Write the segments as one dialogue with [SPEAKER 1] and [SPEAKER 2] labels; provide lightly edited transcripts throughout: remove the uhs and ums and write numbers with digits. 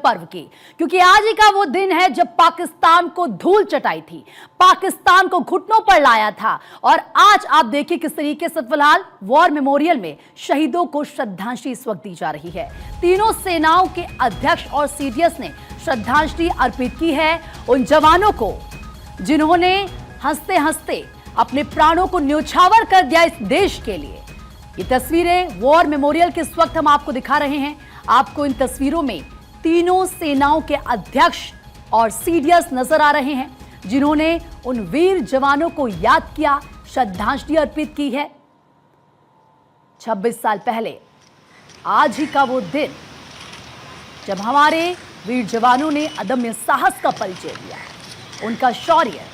[SPEAKER 1] पर्व की, क्योंकि आज ही का वो दिन है जब पाकिस्तान को धूल चटाई थी, पाकिस्तान को घुटनों पर लाया था। और आज आप देखिए किस तरीके से फिलहाल वॉर मेमोरियल में शहीदों को श्रद्धांजलि इस वक्त दी जा रही है। तीनों सेनाओं के अध्यक्ष और सीडीएस ने श्रद्धांजलि अर्पित की है उन जवानों को जिन्होंने हंसते हंसते अपने प्राणों को न्योछावर कर दिया इस देश के लिए। ये तस्वीरें वॉर मेमोरियल के इस वक्त हम आपको दिखा रहे हैं। आपको इन तस्वीरों में तीनों सेनाओं के अध्यक्ष और सीडीएस नजर आ रहे हैं जिन्होंने उन वीर जवानों को याद किया, श्रद्धांजलि अर्पित की है। 26 साल पहले आज ही का वो दिन जब हमारे वीर जवानों ने अदम्य साहस का परिचय दिया। उनका शौर्य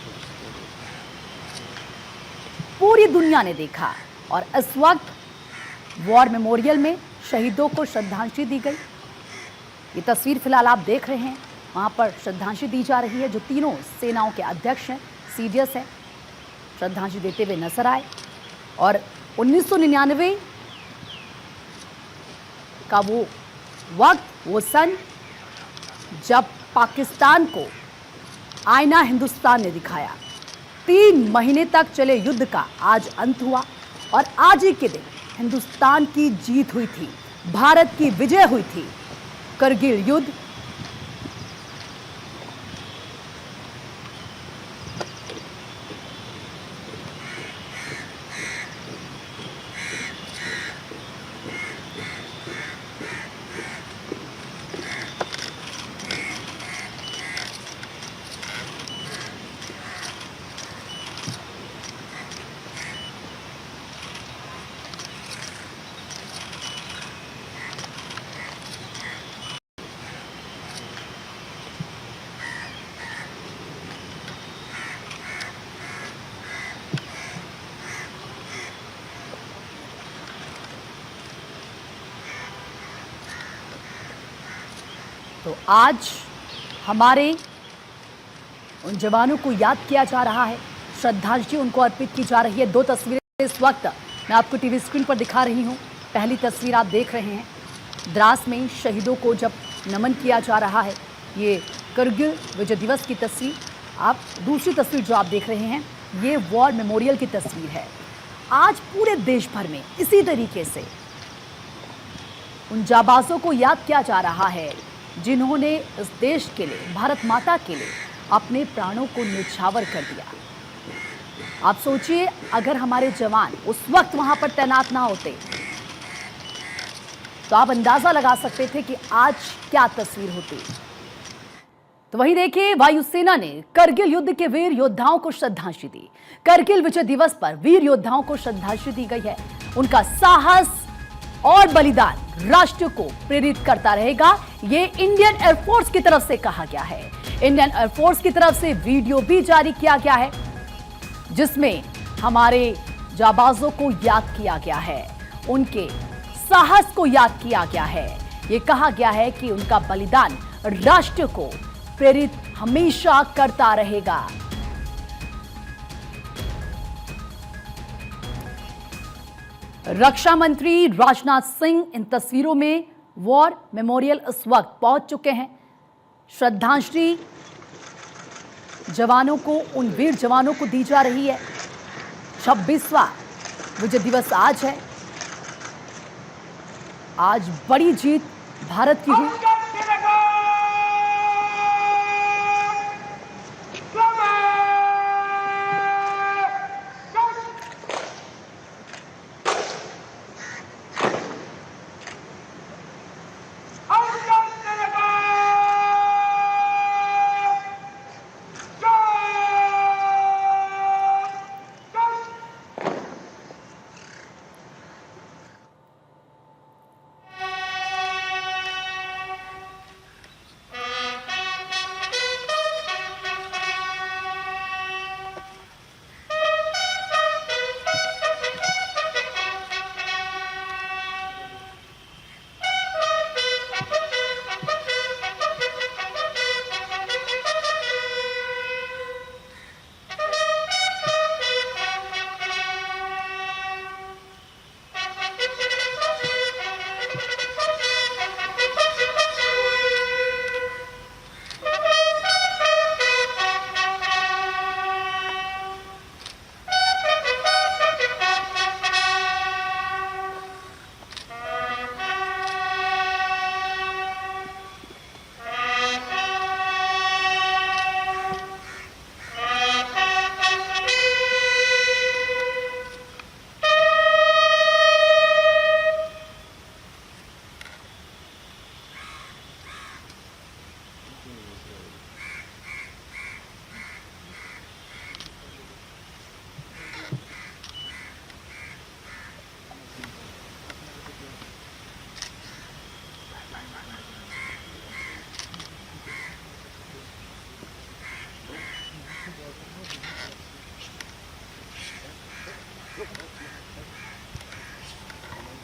[SPEAKER 1] पूरी दुनिया ने देखा और इस वक्त वॉर मेमोरियल में शहीदों को श्रद्धांजलि दी गई। ये तस्वीर फिलहाल आप देख रहे हैं, वहां पर श्रद्धांजलि दी जा रही है। जो तीनों सेनाओं के अध्यक्ष हैं, सीडीएस हैं, श्रद्धांजलि देते हुए नजर आए। और 1999 का वो वक्त, वो सन जब पाकिस्तान को आईना हिंदुस्तान ने दिखाया। 3 महीने तक चले युद्ध का आज अंत हुआ और आज ही के दिन हिंदुस्तान की जीत हुई थी, भारत की विजय हुई थी। करगिल युद्ध तो आज हमारे उन जवानों को याद किया जा रहा है, श्रद्धांजलि उनको अर्पित की जा रही है। 2 तस्वीरें इस वक्त मैं आपको टीवी स्क्रीन पर दिखा रही हूं। पहली तस्वीर आप देख रहे हैं, द्रास में शहीदों को जब नमन किया जा रहा है, ये करगिल विजय दिवस की तस्वीर। आप दूसरी तस्वीर जो आप देख रहे हैं, ये वॉर मेमोरियल की तस्वीर है। आज पूरे देश भर में इसी तरीके से उन जाबाजों को याद किया जा रहा है जिन्होंने इस देश के लिए, भारत माता के लिए अपने प्राणों को न्योछावर कर दिया। आप सोचिए, अगर हमारे जवान उस वक्त वहां पर तैनात ना होते तो आप अंदाजा लगा सकते थे कि आज क्या तस्वीर होती। तो वहीं देखिए, वायुसेना ने करगिल युद्ध के वीर योद्धाओं को श्रद्धांजलि दी। करगिल विजय दिवस पर वीर योद्धाओं को श्रद्धांजलि दी गई है। उनका साहस और बलिदान राष्ट्र को प्रेरित करता रहेगा, ये इंडियन एयरफोर्स की तरफ से कहा गया है। इंडियन एयरफोर्स की तरफ से वीडियो भी जारी किया गया है जिसमें हमारे जाबाजों को याद किया गया है, उनके साहस को याद किया गया है। ये कहा गया है कि उनका बलिदान राष्ट्र को प्रेरित हमेशा करता रहेगा। रक्षा मंत्री राजनाथ सिंह इन तस्वीरों में वॉर मेमोरियल इस वक्त पहुंच चुके हैं। श्रद्धांजलि जवानों को, उन वीर जवानों को दी जा रही है। 26वां विजय दिवस आज है। आज बड़ी जीत भारत की हुई।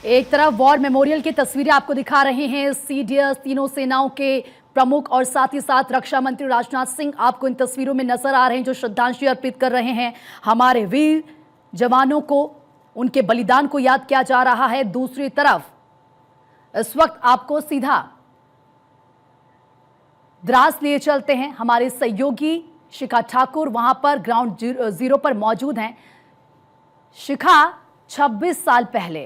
[SPEAKER 1] एक तरफ वॉर मेमोरियल की तस्वीरें आपको दिखा रहे हैं सीडीएस, तीनों सेनाओं के प्रमुख और साथ ही साथ रक्षा मंत्री राजनाथ सिंह आपको इन तस्वीरों में नजर आ रहे हैं, जो श्रद्धांजलि अर्पित कर रहे हैं हमारे वीर जवानों को, उनके बलिदान को याद किया जा रहा है। दूसरी तरफ इस वक्त आपको सीधा द्रास लिए चलते हैं। हमारे सहयोगी शिखा ठाकुर वहां पर ग्राउंड जीरो पर मौजूद हैं। शिखा, 26 साल पहले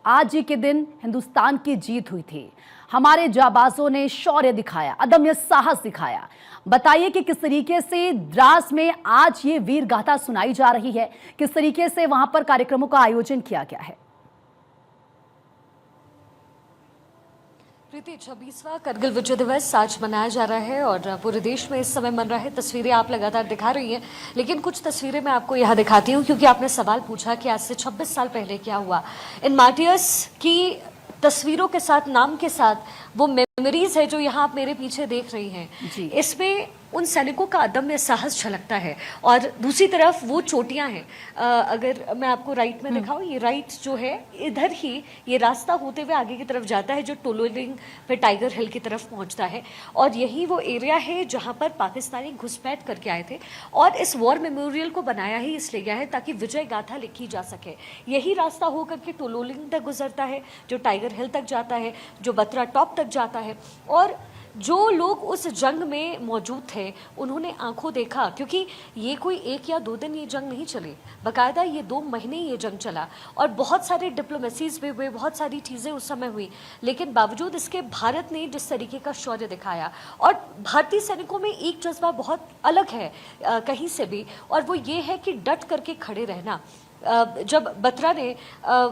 [SPEAKER 1] आज ही के दिन हिंदुस्तान की जीत हुई थी। हमारे जाबाजों ने शौर्य दिखाया, अदम्य साहस दिखाया। बताइए कि किस तरीके से द्रास में आज ये वीर गाथा सुनाई जा रही है, किस तरीके से वहां पर कार्यक्रमों का आयोजन किया गया है।
[SPEAKER 2] प्रीति, 26वां करगिल विजय दिवस आज मनाया जा रहा है और पूरे देश में इस समय मन रहा है। तस्वीरें आप लगातार दिखा रही हैं, लेकिन कुछ तस्वीरें मैं आपको यहाँ दिखाती हूँ, क्योंकि आपने सवाल पूछा कि आज से 26 साल पहले क्या हुआ। इन मार्टियर्स की तस्वीरों के साथ, नाम के साथ वो मेमोरीज है जो यहाँ आप मेरे पीछे देख रही हैं। इसमें उन सैनिकों का अदम्य साहस झलकता है और दूसरी तरफ वो चोटियां हैं। अगर मैं आपको राइट में दिखाऊं, ये राइट जो है, इधर ही ये रास्ता होते हुए आगे की तरफ जाता है जो टोलोलिंग पे टाइगर हिल की तरफ पहुंचता है, और यही वो एरिया है जहां पर पाकिस्तानी घुसपैठ करके आए थे। और इस वॉर मेमोरियल को बनाया ही इसलिए गया है ताकि विजय गाथा लिखी जा सके। यही रास्ता होकर के टोलोलिंग तक गुजरता है, जो टाइगर हिल तक जाता है, जो बत्रा टॉप तक जाता है। और जो लोग उस जंग में मौजूद थे उन्होंने आंखों देखा, क्योंकि ये कोई 1 या 2 दिन ये जंग नहीं चली, बाकायदा ये 2 महीने ये जंग चला और बहुत सारे डिप्लोमेसीज भी हुए, बहुत सारी चीज़ें उस समय हुई। लेकिन बावजूद इसके भारत ने जिस तरीके का शौर्य दिखाया, और भारतीय सैनिकों में एक जज्बा बहुत अलग है कहीं से भी, और वो ये है कि डट करके खड़े रहना। जब बत्रा ने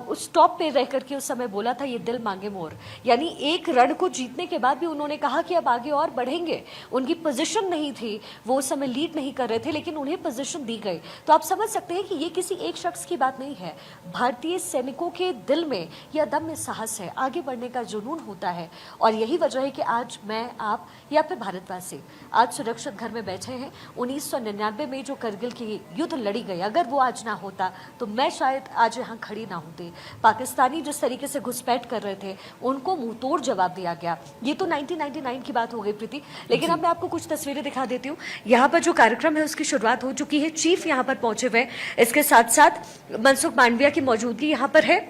[SPEAKER 2] उस टॉप पे रह करके उस समय बोला था, ये दिल मांगे मोर, यानी एक रण को जीतने के बाद भी उन्होंने कहा कि अब आगे और बढ़ेंगे। उनकी पोजीशन नहीं थी, वो उस समय लीड नहीं कर रहे थे, लेकिन उन्हें पोजीशन दी गई। तो आप समझ सकते हैं कि ये किसी एक शख्स की बात नहीं है, भारतीय सैनिकों के दिल में यह अदम्य साहस है, आगे बढ़ने का जुनून होता है। और यही वजह है कि आज मैं, आप या फिर भारतवासी आज सुरक्षित घर में बैठे हैं। 1999 में जो करगिल की युद्ध लड़ी गई, अगर वो आज ना होता तो मैं शायद आज यहाँ खड़ी ना होती। पाकिस्तानी जिस तरीके से घुसपैठ कर रहे थे, उनको मुंहतोड़ जवाब दिया गया। ये तो 1999 की बात हो गई प्रीति, लेकिन अब मैं आपको कुछ तस्वीरें दिखा देती हूँ। यहाँ पर जो कार्यक्रम है उसकी शुरुआत हो चुकी है, चीफ यहाँ पर पहुंचे हुए। इसके साथ साथ मनसुख मांडविया की मौजूदगी यहाँ पर है,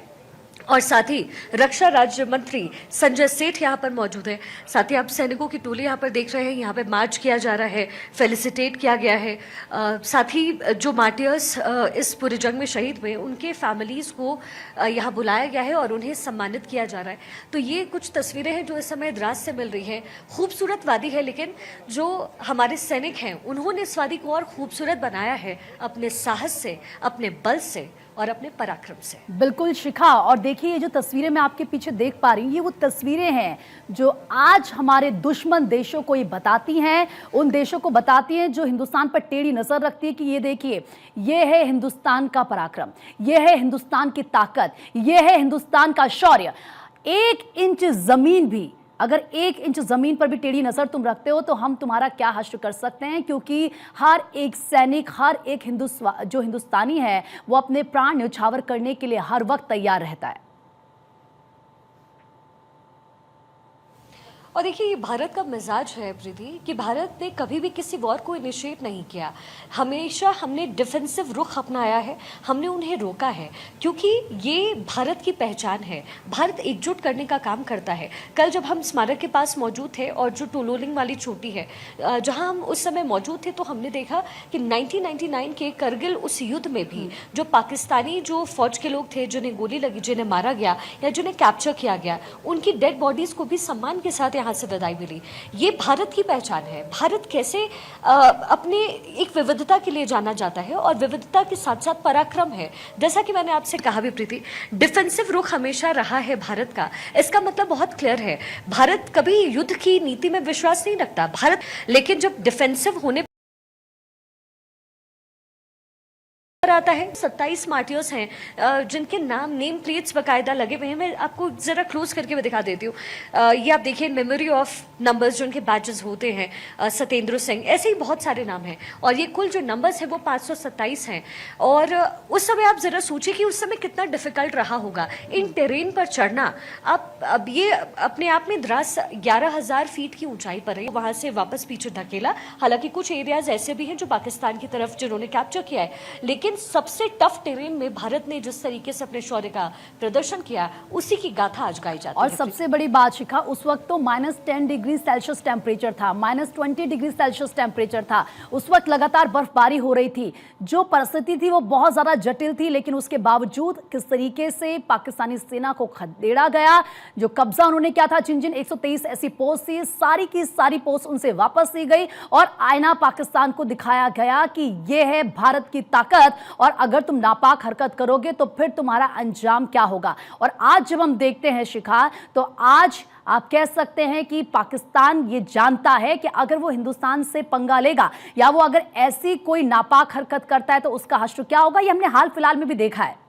[SPEAKER 2] और साथ ही रक्षा राज्य मंत्री संजय सेठ यहाँ पर मौजूद है। साथ ही आप सैनिकों की टोली यहाँ पर देख रहे हैं, यहाँ पे मार्च किया जा रहा है, फेलिसिटेट किया गया है। साथ ही जो मार्टियर्स इस पूरे जंग में शहीद हुए, उनके फैमिलीज़ को यहाँ बुलाया गया है और उन्हें सम्मानित किया जा रहा है। तो ये कुछ तस्वीरें हैं जो इस समय द्रास से मिल रही है। खूबसूरत वादी है, लेकिन जो हमारे सैनिक हैं उन्होंने इस वादी को और खूबसूरत बनाया है अपने साहस से, अपने बल से और अपने पराक्रम से।
[SPEAKER 1] बिल्कुल शिखा, और देखिए ये जो तस्वीरें मैं आपके पीछे देख पा रही हूँ, ये वो तस्वीरें हैं जो आज हमारे दुश्मन देशों को ये बताती हैं, उन देशों को बताती हैं जो हिंदुस्तान पर टेढ़ी नजर रखती है कि ये देखिए, ये है हिंदुस्तान का पराक्रम, ये है हिंदुस्तान की ताकत, ये है हिंदुस्तान का शौर्य। 1 इंच जमीन भी, अगर 1 इंच जमीन पर भी टेढ़ी नजर तुम रखते हो तो हम तुम्हारा क्या हश्र कर सकते हैं, क्योंकि हर एक सैनिक, हर एक जो हिंदुस्तानी है वो अपने प्राण न्यौछावर करने के लिए हर वक्त तैयार रहता है।
[SPEAKER 2] और देखिए, ये भारत का मिजाज है प्रीति कि भारत ने कभी भी किसी वॉर को इनिशिएट नहीं किया। हमेशा हमने डिफेंसिव रुख अपनाया है, हमने उन्हें रोका है, क्योंकि ये भारत की पहचान है। भारत एकजुट करने का काम करता है। कल जब हम स्मारक के पास मौजूद थे और जो टोलोलिंग वाली चोटी है जहां हम उस समय मौजूद थे, तो हमने देखा कि 1999 के करगिल उस युद्ध में भी जो पाकिस्तानी जो फौज के लोग थे, जिन्हें गोली लगी, जिन्हें मारा गया या जिन्हें कैप्चर किया गया, उनकी डेड बॉडीज को भी सम्मान के साथ यहाँ से विदाई मिली। ये भारत की पहचान है। भारत कैसे अपने एक विविधता के लिए जाना जाता है, और विविधता के साथ साथ पराक्रम है। जैसा कि मैंने आपसे कहा भी प्रीति, डिफेंसिव रुख हमेशा रहा है भारत का। इसका मतलब बहुत क्लियर है, भारत कभी युद्ध की नीति में विश्वास नहीं रखता भारत, लेकिन जब डिफेंसिव होने आता है 27 मार्टियर्स हैं जिनके नेम प्लेट्स बकायदा लगे हुए हैं। मैं आपको जरा क्लोज करके मैं दिखा देती हूँ। ये आप देखिए, मेमोरी ऑफ नंबर्स जो उनके बैचेस होते हैं, सत्येंद्र सिंह, ऐसे ही बहुत सारे नाम हैं। और ये कुल जो नंबर्स हैं वो 527 हैं। और उस समय आप जरा सोचिए कि उस समय कितना डिफिकल्ट रहा होगा इन टेरेन पर चढ़ना। अब ये अपने आप में द्रास 11,000 फीट की ऊंचाई पर है, वहां से वापस पीछे धकेला। हालांकि कुछ एरियाज ऐसे भी हैं जो पाकिस्तान की तरफ जिन्होंने कैप्चर किया है, लेकिन सबसे टफ टेरेन में भारत ने जिस तरीके से अपने शौर्य का प्रदर्शन किया, उसी की गाथा आज गाई जाती है।
[SPEAKER 1] और सबसे बड़ी बात शिखा, उस वक्त तो -10 डिग्री सेल्सियस टेम्परेचर था, -20 डिग्री सेल्सियस टेम्परेचर था। उस वक्त लगातार बर्फबारी हो रही थी। जो परिस्थिति थी वो बहुत ज्यादा जटिल थी, लेकिन उसके बावजूद किस तरीके से पाकिस्तानी सेना को खदेड़ा गया। जो कब्जा उन्होंने किया था, जिन 123 ऐसी पोस्ट थी, सारी की सारी पोस्ट उनसे वापस ली गई और आईना पाकिस्तान को दिखाया गया कि यह है भारत की ताकत, और अगर तुम नापाक हरकत करोगे तो फिर तुम्हारा अंजाम क्या होगा। और आज जब हम देखते हैं शिखा, तो आज आप कह सकते हैं कि पाकिस्तान ये जानता है कि अगर वो हिंदुस्तान से पंगा लेगा या वो अगर ऐसी कोई नापाक हरकत करता है तो उसका हश्र क्या होगा। ये हमने हाल फिलहाल में भी देखा है।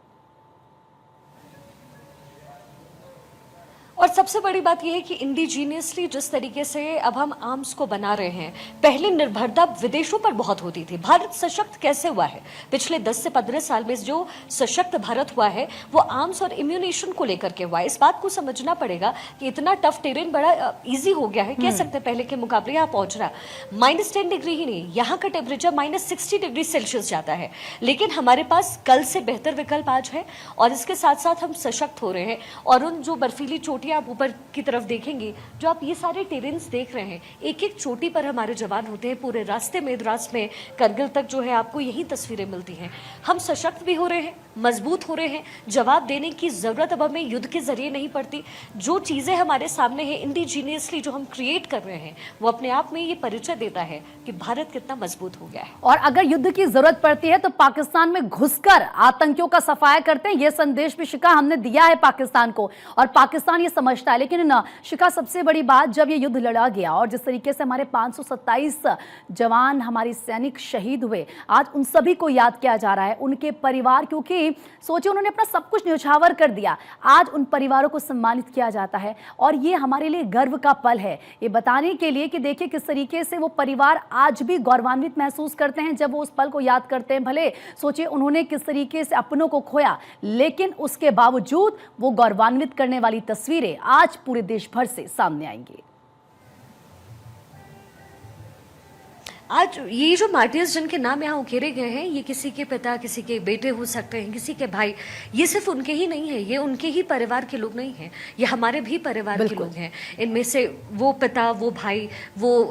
[SPEAKER 2] और सबसे बड़ी बात यह है कि इंडिजीनियसली जिस तरीके से अब हम आर्म्स को बना रहे हैं, पहले निर्भरता विदेशों पर बहुत होती थी। भारत सशक्त कैसे हुआ है? पिछले 10 से 15 साल में जो सशक्त भारत हुआ है वो आर्म्स और इम्यूनेशन को लेकर के हुआ है। इस बात को समझना पड़ेगा कि इतना टफ टेरेन बड़ा ईजी हो गया है, कह सकते हैं पहले के मुकाबले यहाँ पहुंच रहा। -10 डिग्री ही नहीं, यहाँ का टेम्परेचर -60 डिग्री सेल्सियस जाता है। लेकिन हमारे पास कल से बेहतर विकल्प आज है और इसके साथ साथ हम सशक्त हो रहे हैं। और उन जो बर्फीली चोटियां आप ऊपर की तरफ देखेंगे, जो आप ये सारे टेरेन्स देख रहे हैं, एक एक चोटी पर हमारे जवान होते हैं। पूरे रास्ते में, द्रास में करगिल तक जो है आपको यही तस्वीरें मिलती हैं। हम सशक्त भी हो रहे हैं, मजबूत हो रहे हैं। जवाब देने की जरूरत अब हमें युद्ध के जरिए नहीं पड़ती। जो चीजें हमारे सामने हैं, इंडिजीनियसली जो हम क्रिएट कर रहे हैं, वो अपने आप में ये परिचय देता है कि भारत कितना मजबूत हो गया है।
[SPEAKER 1] और अगर युद्ध की जरूरत पड़ती है तो पाकिस्तान में घुसकर आतंकियों का सफाया करते हैं। यह संदेश भी शिखा हमने दिया है पाकिस्तान को, और पाकिस्तान ये समझता है। लेकिन ना शिखा, सबसे बड़ी बात, जब ये युद्ध लड़ा गया और जिस तरीके से हमारे 527 जवान, हमारे सैनिक शहीद हुए, आज उन सभी को याद किया जा रहा है, उनके परिवार, क्योंकि सोचिए उन्होंने अपना सब कुछ न्यौछावर कर दिया। आज उन परिवारों को सम्मानित किया जाता है और ये हमारे लिए गर्व का पल है, ये बताने के लिए कि देखिए किस तरीके से वो परिवार आज भी गौरवान्वित महसूस करते हैं जब वो उस पल को याद करते हैं। भले सोचिए उन्होंने किस तरीके से अपनों को खोया, लेकिन उसके बावजूद वो गौरवान्वित करने वाली तस्वीरें आज पूरे देश भर से सामने आएंगी।
[SPEAKER 2] आज ये जो मार्टियर्स जिनके नाम यहाँ उकेरे गए हैं, ये किसी के पिता, किसी के बेटे हो सकते हैं, किसी के भाई। ये सिर्फ उनके ही नहीं है, ये उनके ही परिवार के लोग नहीं हैं, ये हमारे भी परिवार के लोग हैं। इनमें से वो पिता, वो भाई, वो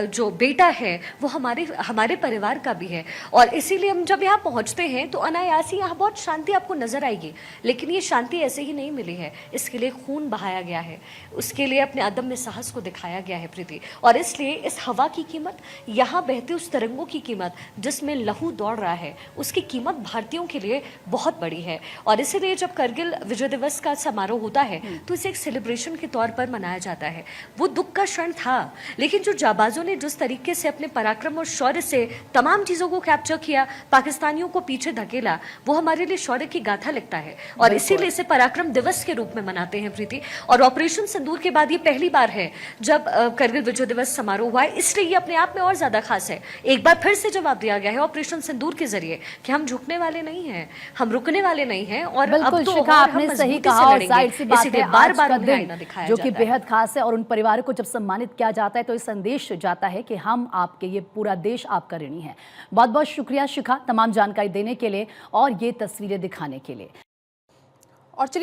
[SPEAKER 2] जो बेटा है, वो हमारे परिवार का भी है। और इसीलिए हम जब यहाँ पहुँचते हैं तो अनायासी यहाँ बहुत शांति आपको नजर आएगी। लेकिन ये शांति ऐसे ही नहीं मिली है, इसके लिए खून बहाया गया है, उसके लिए अपने अदम्य साहस को दिखाया गया है प्रीति। और इसलिए इस हवा की कीमत, यहाँ बहते उस तरंगों की कीमत जिसमें लहू दौड़ रहा है, उसकी कीमत भारतीयों के लिए बहुत बड़ी है। और इसीलिए जब करगिल विजय दिवस का समारोह होता है तो इसे एक सेलिब्रेशन के तौर पर मनाया जाता है। वो दुख का क्षण था, लेकिन जो जाबाजों ने जिस तरीके से अपने पराक्रम और शौर्य से तमाम चीजों को कैप्चर किया, पाकिस्तानियों को पीछे धकेला, वो हमारे लिए शौर्य की गाथा लिखता है। और इसीलिए इसे पराक्रम दिवस के रूप में मनाते हैं प्रीति। और ऑपरेशन सिंदूर के बाद ये पहली बार है जब करगिल विजय दिवस समारोह हुआ है, इसलिए ये अपने आप में और ज्यादा खास है। एक बार फिर से जवाब दिया गया है ऑपरेशन सिंदूर के जरिए कि हम झुकने वाले नहीं हैं, हम रुकने वाले नहीं हैं। और अब तो
[SPEAKER 1] शिखा, आपने सही कहा, और जाहिर सी बात है
[SPEAKER 2] बार-बार
[SPEAKER 1] आज का दिन जो कि बेहद खास है, और उन परिवारों को जब सम्मानित किया जाता है तो ये संदेश जाता है कि हम आपके, ये पूरा देश आपका ऋणी है। बहुत बहुत शुक्रिया शिखा, तमाम जानकारी देने के लिए और ये तस्वीरें दिखाने के लिए। और चलिए